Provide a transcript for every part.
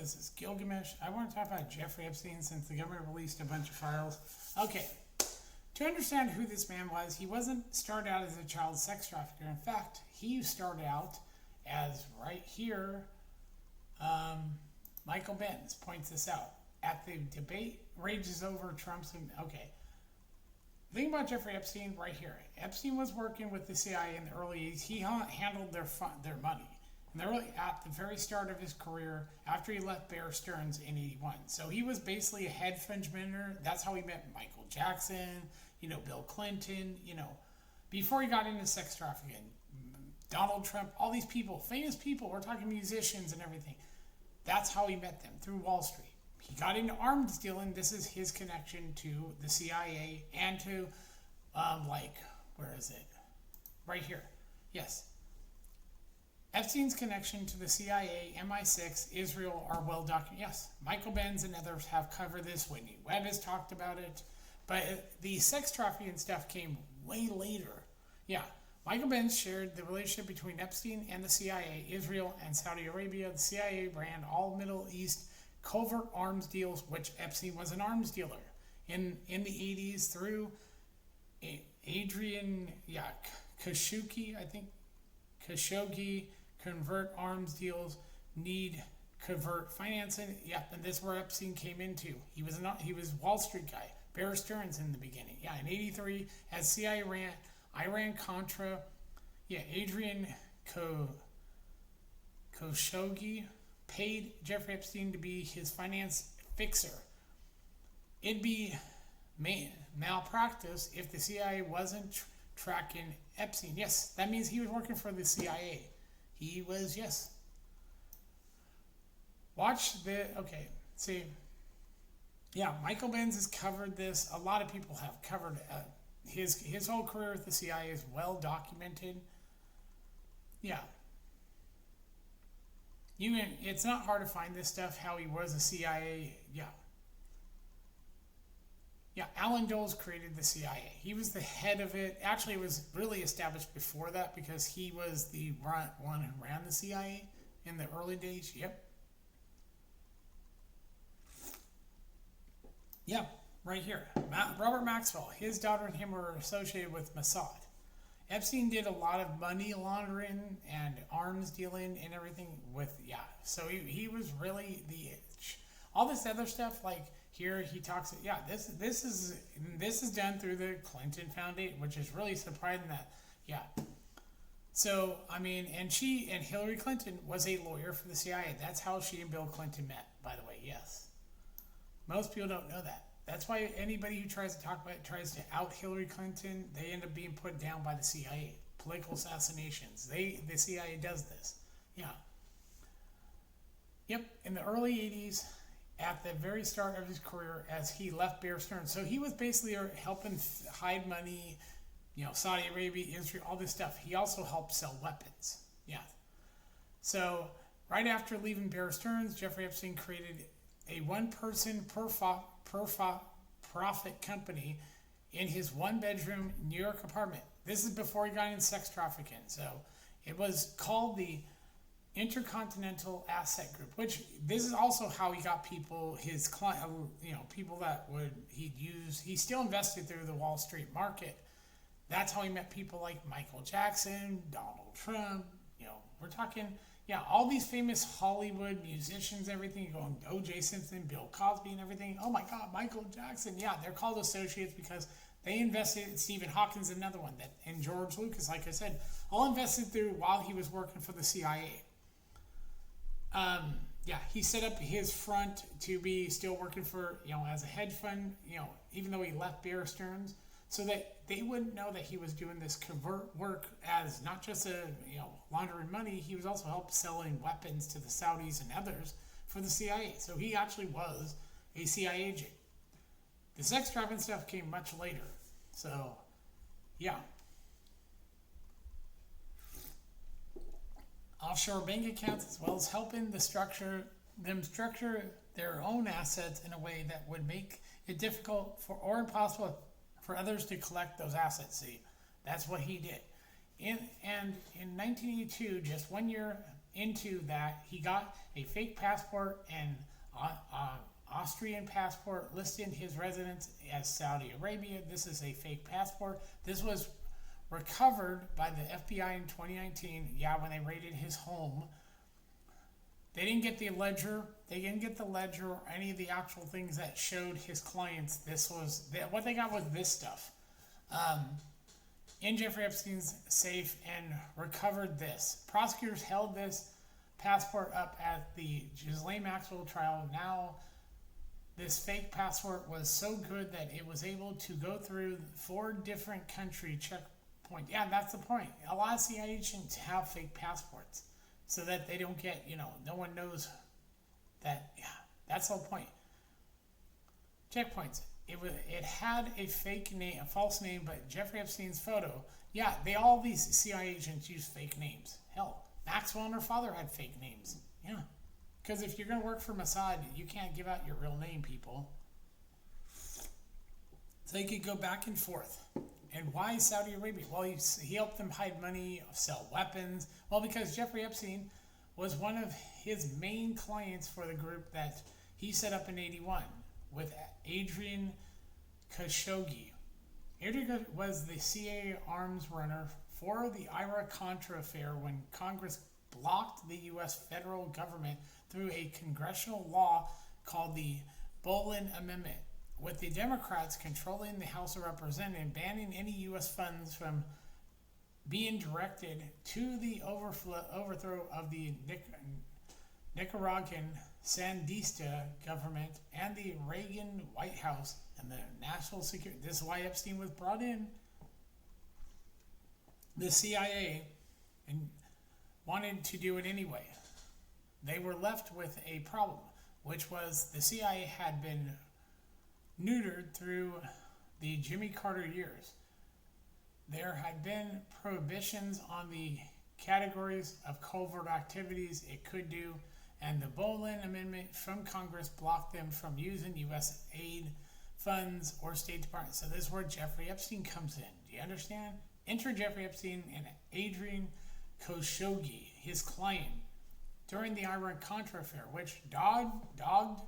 This is Gilgamesh. I want to talk about Jeffrey Epstein since the government released a bunch of files. Okay, to understand who this man was, he wasn't started out as a child sex trafficker. In fact, he started out as right here. Michael Benz points this out. At the debate rages over Trump's. Okay. The thing about Jeffrey Epstein right here. Epstein was working with the CIA in the early 80s. He handled their money. And they're really at the very start of his career after he left Bear Stearns in 81. So he was basically a hedge fund manager. That's how he met Michael Jackson, Bill Clinton, before he got into sex trafficking. Donald Trump, all these people, famous people, we're talking musicians and everything. That's how he met them, through Wall Street. He got into arms dealing. This is his connection to the CIA and to, where is it? Right here. Yes. Epstein's connection to the CIA, MI6, Israel are well documented. Yes, Michael Benz and others have covered this. Whitney Webb has talked about it. But the sex trafficking stuff came way later. Yeah, Michael Benz shared the relationship between Epstein and the CIA, Israel, and Saudi Arabia. The CIA ran all Middle East covert arms deals, which Epstein was an arms dealer in the 80s through Adrian Khashoggi, I think. Khashoggi, convert arms deals, need covert financing. Yeah, and this is where Epstein came into. He was Wall Street guy. Bear Stearns in the beginning. Yeah, in 83, as CIA ran Iran-Contra, Adrian Khashoggi paid Jeffrey Epstein to be his finance fixer. It'd be malpractice if the CIA wasn't tracking Epstein. Yes, that means he was working for the CIA. He was, yes. Michael Benz has covered this. A lot of people have covered his whole career with the CIA is well documented. Yeah. It's not hard to find this stuff, how he was a CIA. Yeah, Alan Dulles created the CIA. He was the head of it. Actually, it was really established before that because he was the one who ran the CIA in the early days. Yep, right here. Robert Maxwell, his daughter and him were associated with Mossad. Epstein did a lot of money laundering and arms dealing and everything so he was really all this other stuff, like here he talks, this is done through the Clinton Foundation, which is really surprising that, So, and Hillary Clinton was a lawyer for the CIA. That's how she and Bill Clinton met, by the way, yes. Most people don't know that. That's why anybody who tries to talk about it, tries to out Hillary Clinton, they end up being put down by the CIA. Political assassinations. The CIA does this. Yeah. Yep. In the early 80s, at the very start of his career, as he left Bear Stearns. So he was basically helping hide money, Saudi Arabia, Israel, all this stuff. He also helped sell weapons. Yeah. So right after leaving Bear Stearns, Jeffrey Epstein created a one-person profit company in his one-bedroom New York apartment. This is before he got into sex trafficking. So it was called the Intercontinental Asset Group, which this is also how he got people, his client, people that he'd use. He still invested through the Wall Street market. That's how he met people like Michael Jackson, Donald Trump. We're talking, all these famous Hollywood musicians, everything, going O.J. Simpson, Bill Cosby, and everything. Oh my God, Michael Jackson. Yeah, they're called associates because they invested. Stephen Hawking's another one, and George Lucas, like I said, all invested through while he was working for the CIA. He set up his front to be still working for, as a hedge fund, even though he left Bear Stearns, so that they wouldn't know that he was doing this covert work as not just laundering money. He was also helping selling weapons to the Saudis and others for the CIA. So he actually was a CIA agent. The sex trafficking stuff came much later. So, yeah. Offshore bank accounts, as well as helping them structure their own assets in a way that would make it difficult or impossible for others to collect those assets. See, that's what he did. In 1982, just 1 year into that. He got a fake passport and Austrian passport, listed his residence as Saudi Arabia. This is a fake passport. This was recovered by the FBI in 2019. Yeah, when they raided his home. They didn't get the ledger. They didn't get the ledger or any of the actual things that showed his clients. What they got was this stuff in Jeffrey Epstein's safe and recovered this. Prosecutors held this passport up at the Ghislaine Maxwell trial. Now, this fake passport was so good that it was able to go through 4 different country checkpoints. Yeah, that's the point. A lot of CIA agents have fake passports so that they don't get, no one knows that. Yeah, that's the whole point. Checkpoints. It had a fake name, a false name, but Jeffrey Epstein's photo. Yeah, all these CIA agents use fake names. Hell, Maxwell and her father had fake names. Yeah. Because if you're going to work for Mossad, you can't give out your real name, people. So he could go back and forth. And why Saudi Arabia? Well, he helped them hide money, sell weapons. Well, because Jeffrey Epstein was one of his main clients for the group that he set up in '81 with Adrian Khashoggi. Adrian was the CIA arms runner for the Iraq-Contra affair when Congress blocked the U.S. federal government through a congressional law called the Bolin Amendment, with the Democrats controlling the House of Representatives and banning any U.S. funds from being directed to the overthrow of the Nicaraguan Sandinista government and the Reagan White House and the national security. This is why Epstein was brought in. The CIA and wanted to do it anyway. They were left with a problem, which was the CIA had been neutered through the Jimmy Carter years. There had been prohibitions on the categories of covert activities it could do, and the Bolin Amendment from Congress blocked them from using U.S. aid funds or State Department. So this is where Jeffrey Epstein comes in. Do you understand? Enter Jeffrey Epstein and Adrian Khashoggi, his client, during the Iraq-Contra affair, which dogged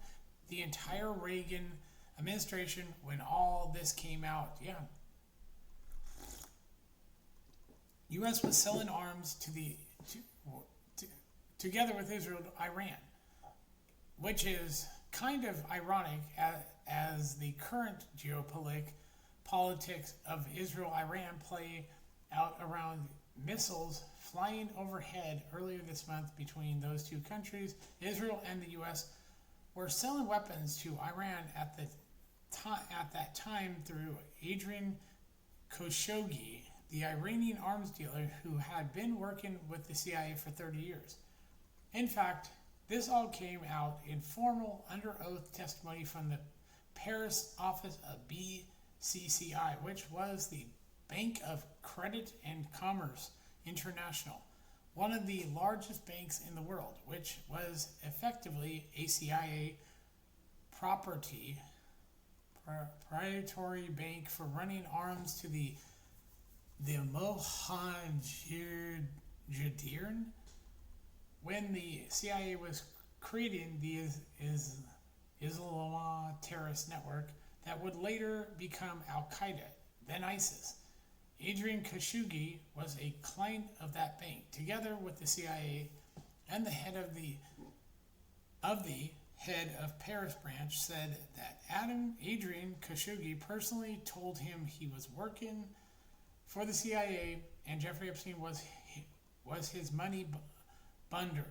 the entire Reagan administration when all this came out. Yeah. U.S. was selling arms together with Israel to Iran, which is kind of ironic as the current geopolitics of Israel-Iran play out around missiles flying overhead earlier this month between those two countries. Israel and the U.S. were selling weapons to Iran at that time through Adrian Khashoggi, the Iranian arms dealer who had been working with the CIA for 30 years. In fact, this all came out in formal under oath testimony from the Paris office of BCCI, which was the Bank of Credit and Commerce International, one of the largest banks in the world, which was effectively a CIA proprietary bank for running arms to the Mujahideen. When the CIA was creating the Islamist terrorist network that would later become Al-Qaeda, then ISIS. Adrian Khashoggi was a client of that bank, together with the CIA, and the head of the Paris branch said that Adrian Khashoggi personally told him he was working for the CIA and Jeffrey Epstein was his money bundler.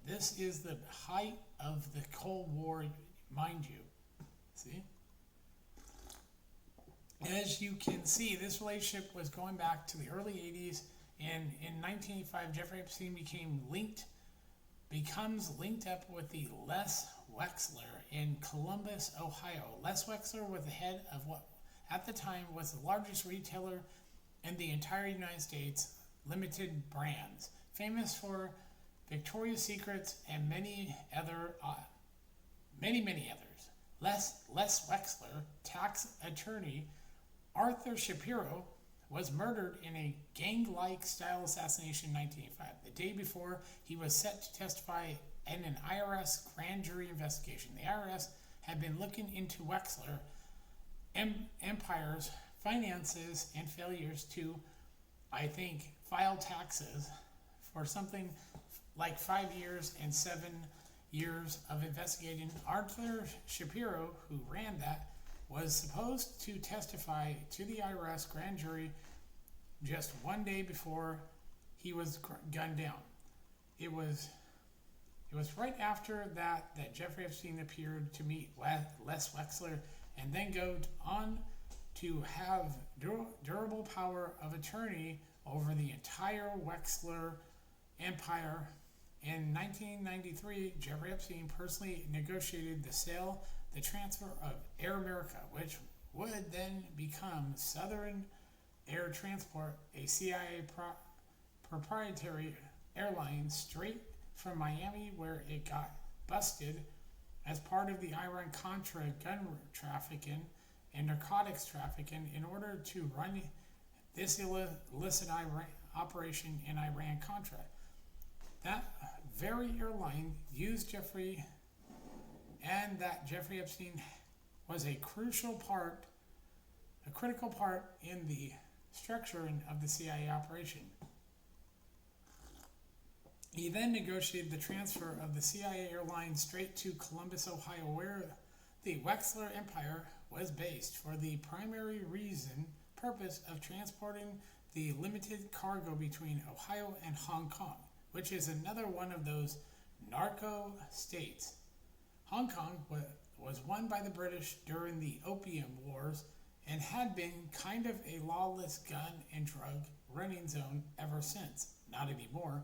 This is the height of the Cold War, mind you. See? As you can see, this relationship was going back to the early 80s, and in 1985, Jeffrey Epstein becomes linked up with the Les Wexner in Columbus, Ohio. Les Wexner was the head of what at the time was the largest retailer in the entire United States, Limited Brands, famous for Victoria's Secrets and many others. Les Wexner, tax attorney Arthur Shapiro was murdered in a gang-like style assassination in 1985. The day before, he was set to testify in an IRS grand jury investigation. The IRS had been looking into Wexler Empire's finances and failures to, I think, file taxes for something like 5 years and 7 years of investigating. Arthur Shapiro, who ran that, was supposed to testify to the IRS grand jury just one day before he was gunned down. It was right after that Jeffrey Epstein appeared to meet Les Wexler and then go on to have durable power of attorney over the entire Wexler empire. In 1993, Jeffrey Epstein personally negotiated the transfer of Air America, which would then become Southern Air Transport, a CIA proprietary airline straight from Miami, where it got busted as part of the Iran-Contra gun trafficking and narcotics trafficking in order to run this illicit operation in Iran-Contra. That very airline used Jeffrey, and that Jeffrey Epstein was a critical part in the structuring of the CIA operation. He then negotiated the transfer of the CIA airline straight to Columbus, Ohio, where the Wexler Empire was based for the primary purpose of transporting the limited cargo between Ohio and Hong Kong, which is another one of those narco states. Hong Kong was won by the British during the Opium Wars and had been kind of a lawless gun and drug running zone ever since. Not anymore.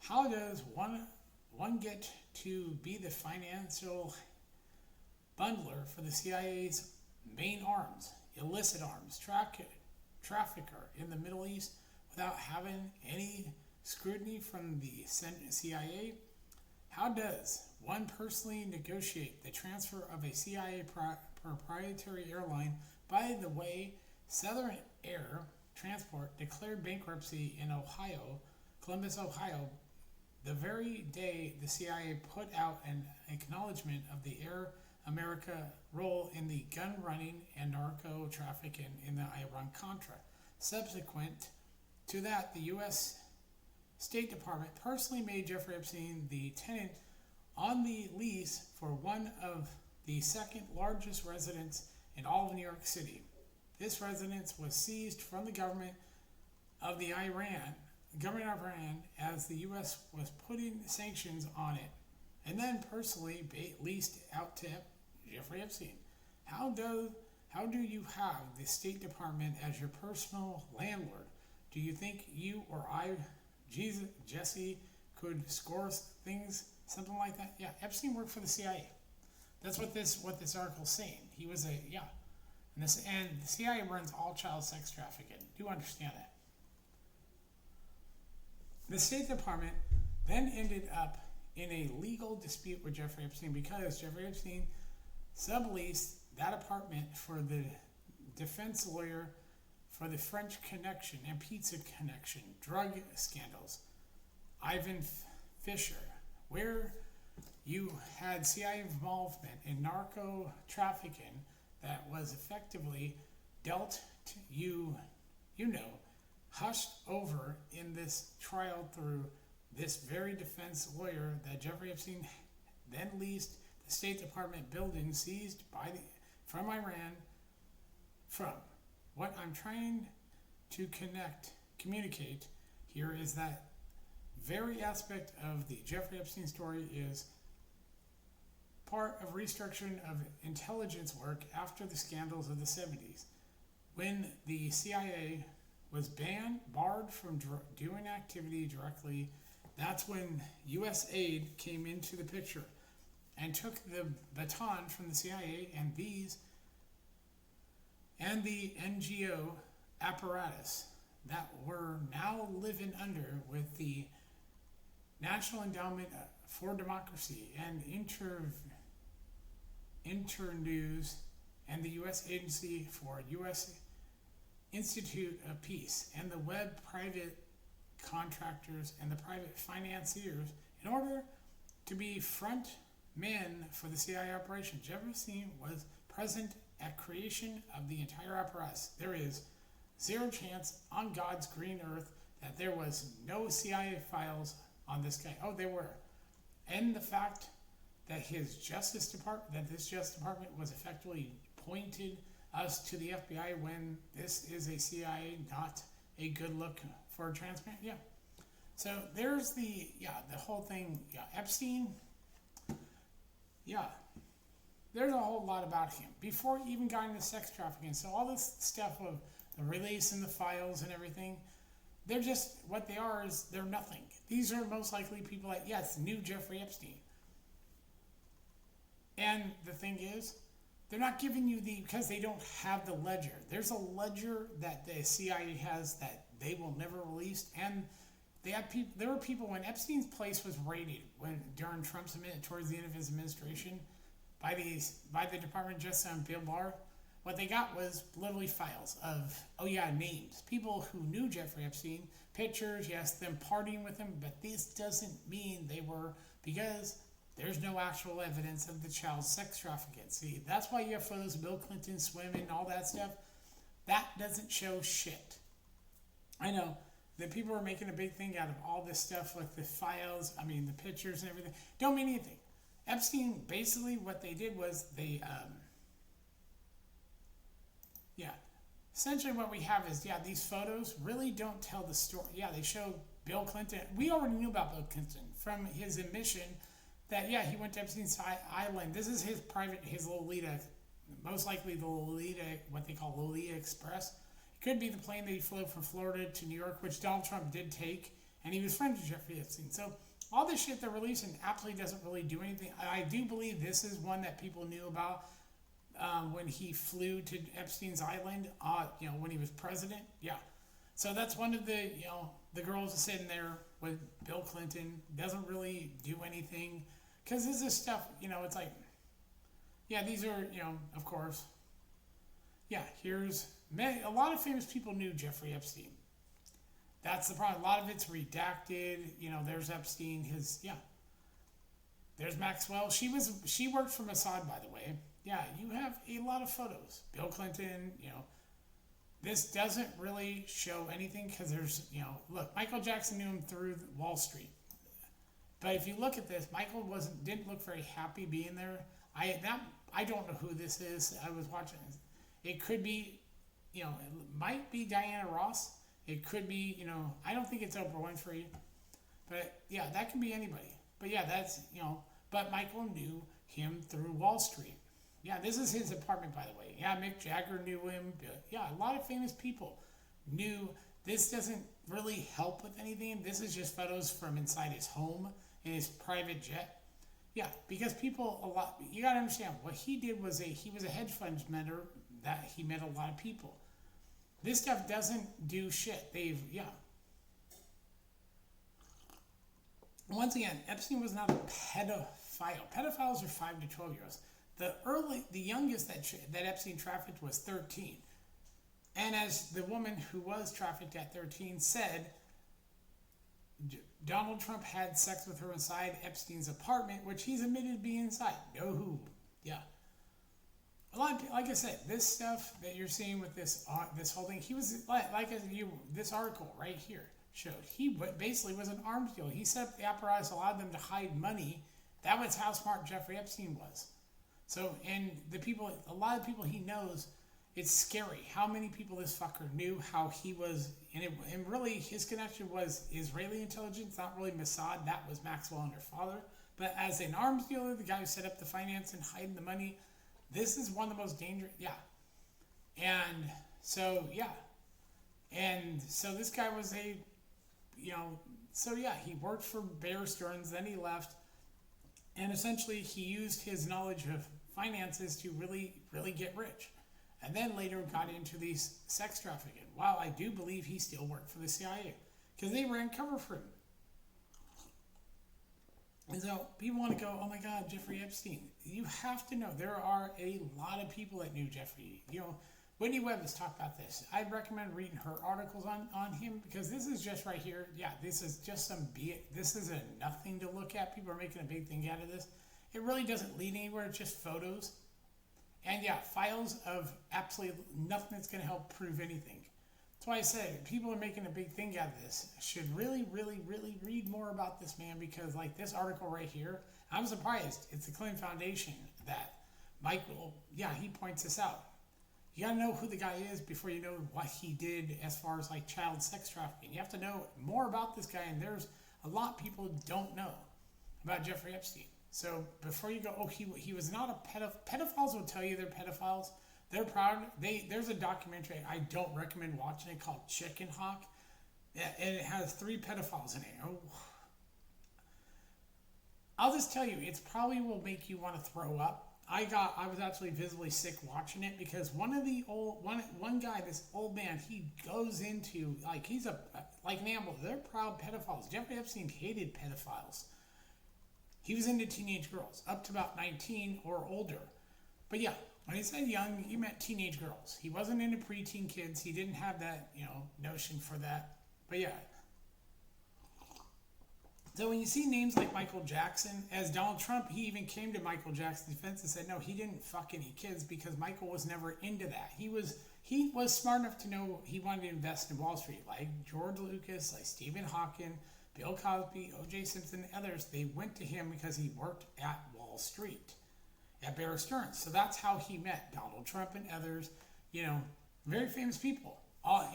How does one get to be the financial bundler for the CIA's main arms, illicit arms, trafficker in the Middle East without having any scrutiny from the CIA? How does one personally negotiate the transfer of a CIA proprietary airline? By the way, Southern Air Transport declared bankruptcy in Columbus, Ohio, the very day the CIA put out an acknowledgement of the Air America role in the gun running and narco trafficking in the Iran-Contra. Subsequent to that, the U.S. State Department personally made Jeffrey Epstein the tenant on the lease for one of the second largest residences in all of New York City. This residence was seized from the government of Iran as the U.S. was putting sanctions on it, and then personally leased out to Jeffrey Epstein. How do you have the State Department as your personal landlord? Do you think you or Jesse, could score something like that? Yeah, Epstein worked for the CIA. That's what this article's saying. He was and the CIA runs all child sex trafficking. Do understand that? The State Department then ended up in a legal dispute with Jeffrey Epstein because Jeffrey Epstein subleased that apartment for the defense lawyer for the French Connection and Pizza Connection drug scandals, Ivan Fisher, where you had CIA involvement in narco trafficking that was effectively hushed over in this trial through this very defense lawyer that Jeffrey Epstein then leased the State Department building seized from Iran from. What I'm trying to communicate here is that very aspect of the Jeffrey Epstein story is part of restructuring of intelligence work after the scandals of the 70s. When the CIA was barred from doing activity directly, that's when U.S. aid came into the picture and took the baton from the CIA and the NGO apparatus that we're now living under with the National Endowment for Democracy and Internews and the U.S. Agency for U.S. Institute of Peace and the web private contractors and the private financiers in order to be front men for the CIA operation. Jeffrey Epstein was present at creation of the entire apparatus. There is zero chance on God's green earth that there was no CIA files on this guy. Oh, there were. And the fact that his Justice Department, that this Justice Department was effectively pointed us to the FBI when this is a CIA, not a good look for a transparent. Yeah. So there's the whole thing. Yeah, Epstein. Yeah. There's a whole lot about him before he even got into sex trafficking. So all this stuff of the release and the files and everything, they're just, what they are is they're nothing. These are most likely people that, yes, knew Jeffrey Epstein. And the thing is, they're not giving you because they don't have the ledger. There's a ledger that the CIA has that they will never release. And they had people, there were people when Epstein's place was raided during Trump's towards the end of his administration by the Department of Justice and Bill Barr. What they got was literally files of, names. People who knew Jeffrey Epstein, pictures, yes, them partying with him, but this doesn't mean they were, because there's no actual evidence of the child sex trafficking. See, that's why you have photos of Bill Clinton swimming and all that stuff. That doesn't show shit. I know that people are making a big thing out of all this stuff, like the files, the pictures and everything. Don't mean anything. Epstein, basically what they did was they, essentially what we have is, these photos really don't tell the story. Yeah, they show Bill Clinton. We already knew about Bill Clinton from his admission that, he went to Epstein's Island. This is his Lolita, most likely the Lolita, what they call Lolita Express. It could be the plane that he flew from Florida to New York, which Donald Trump did take, and he was friends with Jeffrey Epstein. So all this shit they're releasing absolutely doesn't really do anything. I do believe this is one that people knew about when he flew to Epstein's Island, when he was president. Yeah. So that's one of the, the girls are sitting there with Bill Clinton, doesn't really do anything. Because this is stuff, it's like, these are, of course. Yeah, a lot of famous people knew Jeffrey Epstein. That's the problem. A lot of it's redacted. There's Epstein, there's Maxwell. She worked for Mossad, by the way. Yeah, you have a lot of photos. Bill Clinton, This doesn't really show anything because there's, look, Michael Jackson knew him through Wall Street. But if you look at this, Michael didn't look very happy being there. I don't know who this is. I was watching this. It could be, it might be Diana Ross. It could be, I don't think it's Oprah Winfrey. But that can be anybody. But that's, but Michael knew him through Wall Street. Yeah, this is his apartment, by the way. Yeah, Mick Jagger knew him. A lot of famous people knew. This doesn't really help with anything. This is just photos from inside his home in his private jet. Yeah, because people, you got to understand, what he did was he was a hedge fund mentor that he met a lot of people. This stuff doesn't do shit. Once again, Epstein was not a pedophile. Pedophiles are 5 to 12 year olds. The youngest that Epstein trafficked was 13. And as the woman who was trafficked at 13 said, Donald Trump had sex with her inside Epstein's apartment, which he's admitted to being inside. No. Yeah. A lot of people, like I said, this stuff that you're seeing with this whole thing, he was, this article right here showed, he basically was an arms dealer. He set up the apparatus, allowed them to hide money. That was how smart Jeffrey Epstein was. So, and a lot of people he knows, it's scary how many people this fucker knew, how he was, and really his connection was Israeli intelligence, not really Mossad. That was Maxwell and her father. But as an arms dealer, the guy who set up the finance and hiding the money, this is one of the most dangerous, And so this guy was he worked for Bear Stearns, then he left, and essentially he used his knowledge of finances to really, really get rich. And then later got into these sex trafficking. While I do believe he still worked for the CIA, because they ran cover for him. And so people want to go, oh my God, Jeffrey Epstein. You have to know there are a lot of people that knew Jeffrey. Whitney Webb has talked about this. I'd recommend reading her articles on him, because this is just right here. Yeah, this is just this is a nothing to look at. People are making a big thing out of this. It really doesn't lead anywhere. It's just photos. And yeah, files of absolutely nothing that's going to help prove anything. That's why I said people are making a big thing out of this. Should really, really, really read more about this man, because like this article right here, I'm surprised. It's the Clinton Foundation that Michael, yeah, he points this out. You gotta know who the guy is before you know what he did as far as like child sex trafficking. You have to know more about this guy, and there's a lot people don't know about Jeffrey Epstein. So before you go, oh, he was not a pedophile. Pedophiles will tell you they're pedophiles. They're proud. There's a documentary I don't recommend watching it called Chicken Hawk, and it has 3 pedophiles in it. Oh, I'll just tell you, it probably will make you want to throw up. I was actually visibly sick watching it, because one guy, this old man, he goes into like he's like an animal. They're proud pedophiles. Jeffrey Epstein hated pedophiles. He was into teenage girls up to about 19 or older. But yeah, when he said young, he meant teenage girls. He wasn't into preteen kids. He didn't have that, notion for that. But yeah. So when you see names like Michael Jackson, as Donald Trump, he even came to Michael Jackson's defense and said, no, he didn't fuck any kids, because Michael was never into that. He was smart enough to know he wanted to invest in Wall Street, like George Lucas, like Stephen Hawking, Bill Cosby, O.J. Simpson, and others. They went to him because he worked at Wall Street, at Bear Stearns. So that's how he met Donald Trump and others, very famous people.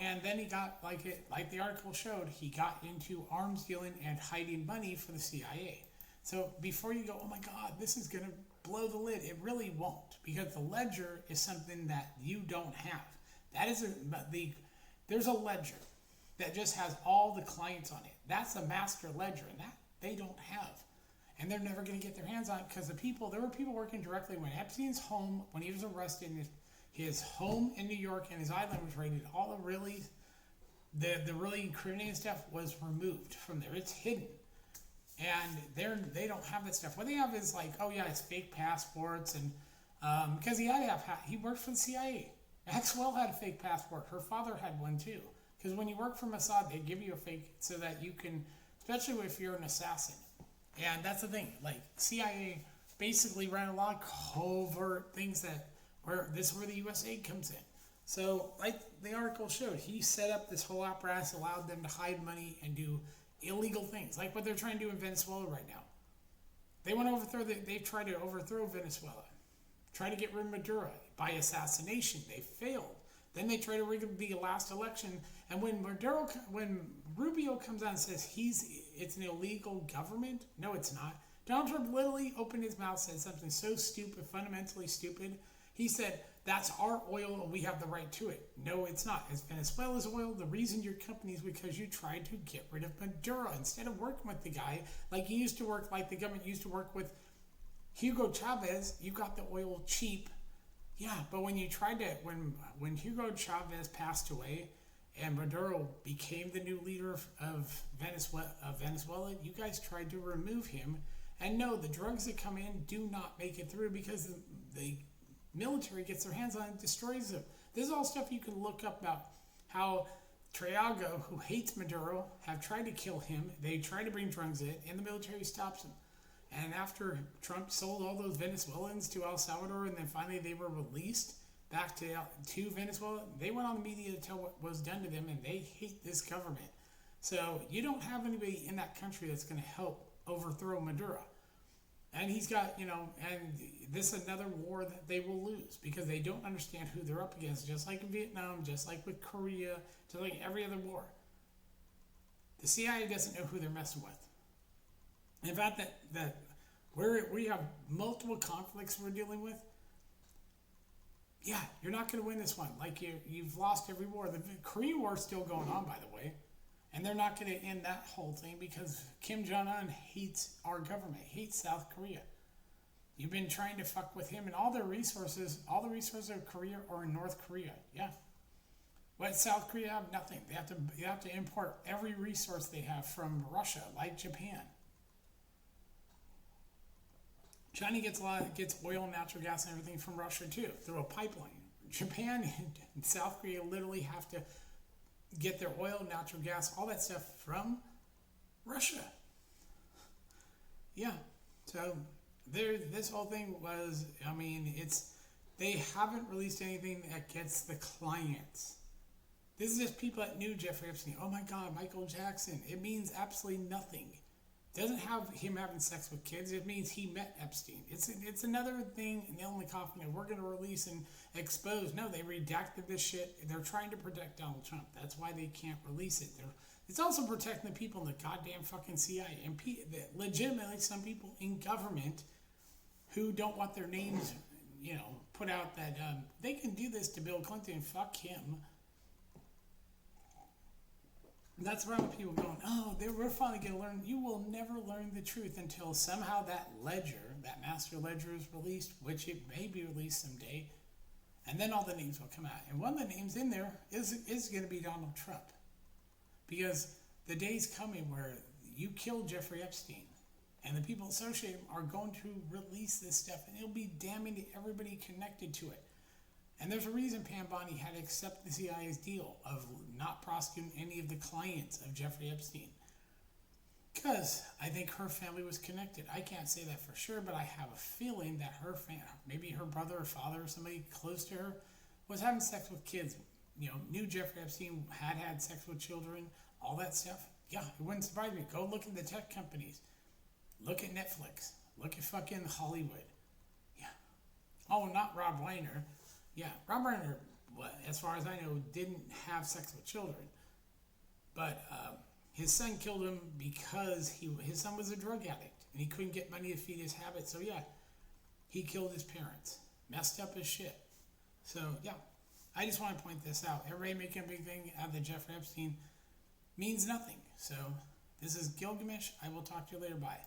And then he got, like the article showed, he got into arms dealing and hiding money for the CIA. So before you go, oh my God, this is going to blow the lid, it really won't, because the ledger is something that you don't have. That is there's a ledger that just has all the clients on it. That's a master ledger, and that they don't have. And they're never going to get their hands on it, because there were people working directly when Epstein's home, when he was arrested, his home in New York and his island was raided. All the really incriminating stuff was removed from there. It's hidden, and they don't have that stuff. What they have is like, oh yeah, it's fake passports, and because he worked for the CIA. Maxwell had a fake passport. Her father had one too. Because when you work for Mossad, they give you a fake so that you can, especially if you're an assassin. And that's the thing. Like CIA basically ran a lot of covert things where the USA comes in. So, like the article showed, he set up this whole apparatus, allowed them to hide money and do illegal things, like what they're trying to do in Venezuela right now. They tried to overthrow Venezuela, try to get rid of Maduro by assassination. They failed. Then they tried to rig the last election, and when Rubio comes out and says it's an illegal government, no, it's not. Donald Trump literally opened his mouth, said something so stupid, fundamentally stupid. He said, that's our oil and we have the right to it. No, it's not. It's Venezuela's oil. The reason your company is because you tried to get rid of Maduro instead of working with the guy like the government used to work with Hugo Chavez. You got the oil cheap. Yeah, but when you tried to, when Hugo Chavez passed away and Maduro became the new leader of Venezuela, you guys tried to remove him. And no, the drugs that come in do not make it through, because the military gets their hands on it and destroys them. This is all stuff you can look up about how Triago, who hates Maduro, have tried to kill him. They try to bring drugs in, and the military stops them. And after Trump sold all those Venezuelans to El Salvador, and then finally they were released back to Venezuela, they went on the media to tell what was done to them, and they hate this government. So you don't have anybody in that country that's going to help overthrow Maduro. And he's got, and this is another war that they will lose, because they don't understand who they're up against, just like in Vietnam, just like with Korea, just like every other war. The CIA doesn't know who they're messing with. In fact, that we have multiple conflicts we're dealing with. Yeah, you're not going to win this one. Like you've lost every war. The Korean War is still going on, by the way. And they're not going to end that whole thing, because Kim Jong-un hates our government, hates South Korea. You've been trying to fuck with him, and all the resources of Korea are in North Korea. Yeah. What South Korea have? Nothing. They have to import every resource they have from Russia, like Japan. China gets oil, natural gas, and everything from Russia too, through a pipeline. Japan and South Korea literally have to get their oil, natural gas, all that stuff from Russia. Yeah. So this whole thing was, I mean, they haven't released anything that gets the clients. This is just people that knew Jeffrey Epstein. Oh my God, Michael Jackson. It means absolutely nothing. It doesn't have him having sex with kids. It means he met Epstein. It's another thing, nail in the coffin that we're going to release and expose. No, they redacted this shit. They're trying to protect Donald Trump. That's why they can't release it. It's also protecting the people in the goddamn fucking CIA. And legitimately, some people in government who don't want their names, put out that they can do this to Bill Clinton. Fuck him. That's why people going, oh, we're finally going to learn. You will never learn the truth until somehow that ledger, that master ledger is released, which it may be released someday, and then all the names will come out. And one of the names in there is going to be Donald Trump. Because the day's coming where you kill Jeffrey Epstein, and the people associated are going to release this stuff, and it'll be damning to everybody connected to it. And there's a reason Pam Bondi had to accept the CIA's deal of not prosecuting any of the clients of Jeffrey Epstein. Because I think her family was connected. I can't say that for sure, but I have a feeling that her family, maybe her brother or father or somebody close to her, was having sex with kids. Knew Jeffrey Epstein had sex with children, all that stuff. Yeah, it wouldn't surprise me. Go look at the tech companies. Look at Netflix. Look at fucking Hollywood. Yeah. Oh, not Rob Reiner. Yeah, Rob Reiner, as far as I know, didn't have sex with children. But his son killed him because his son was a drug addict. And he couldn't get money to feed his habit. So, yeah, he killed his parents. Messed up his shit. So, yeah, I just want to point this out. Everybody making a big thing out of the Jeffrey Epstein means nothing. So, this is Gilgamesh. I will talk to you later. Bye.